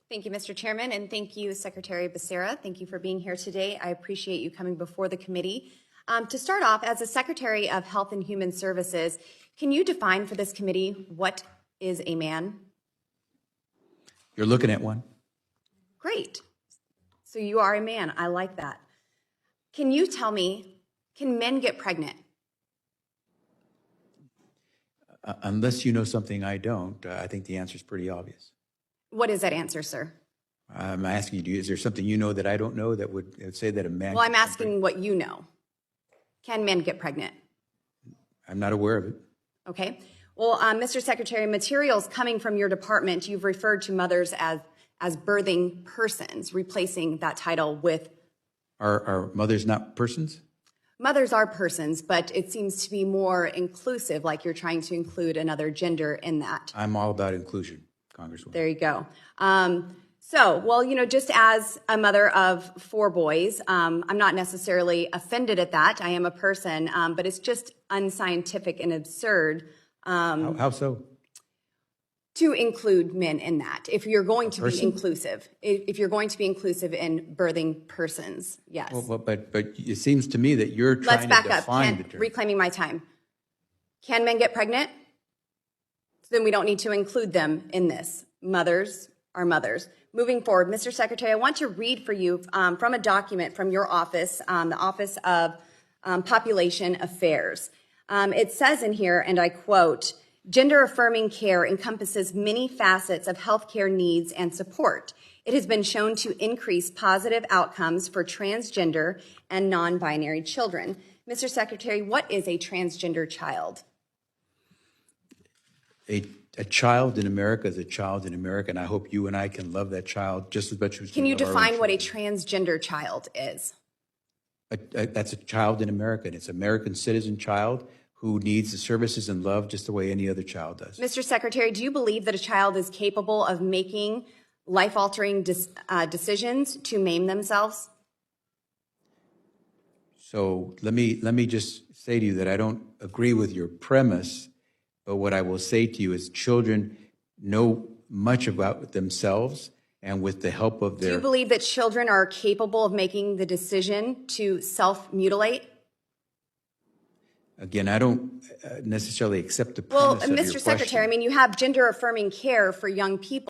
Thank you, Mr. Chairman, and thank you, Secretary Becerra. Thank you for being here today. I appreciate you coming before the committee. To start off, as a Secretary of Health and Human Services, can you define for this committee what is a man? You're looking at one. Great. So you are a man. I like that. Can you tell me, can men get pregnant? Unless you know something I don't, I think the answer is pretty obvious. What is that answer, sir? I'm asking you, is there something you know that I don't know that would say that a man... Well, I'm asking what you know. Can men get pregnant? I'm not aware of it. Okay. Well, Mr. Secretary, materials coming from your department, you've referred to mothers as birthing persons, replacing that title with... Are mothers not persons? Mothers are persons, but it seems to be more inclusive, like you're trying to include another gender in that. I'm all about inclusion, Congresswoman. There you go. Just as a mother of 4 boys, I'm not necessarily offended at that. I am a person, but it's just unscientific and absurd. How so? To include men in that. If you're going to be inclusive, if you're going to be inclusive in birthing persons, yes. Well, but it seems to me that you're trying to define the term. Reclaiming my time. Can men get pregnant? So then we don't need to include them in this. Mothers are mothers. Moving forward, Mr. Secretary, I want to read for you from a document from your office, the Office of Population Affairs. It says in here, and I quote, "Gender-affirming care encompasses many facets of healthcare needs and support. It has been shown to increase positive outcomes for transgender and non-binary children." Mr. Secretary, what is a transgender child? A child in America is a child in America, and I hope you and I can love that child just as much as we Can you love our own define what a children. transgender child is? That's a child in America, and it's an American citizen child who needs the services and love just the way any other child does. Mr. Secretary, do you believe that a child is capable of making life-altering decisions to maim themselves? So let me just say to you that I don't agree with your premise, but what I will say to you is children know much about themselves, and with the help of their... Do you believe that children are capable of making the decision to self-mutilate? Again, I don't necessarily accept the Well, premise of your Mr. Secretary, question. I mean, you have gender-affirming care for young people.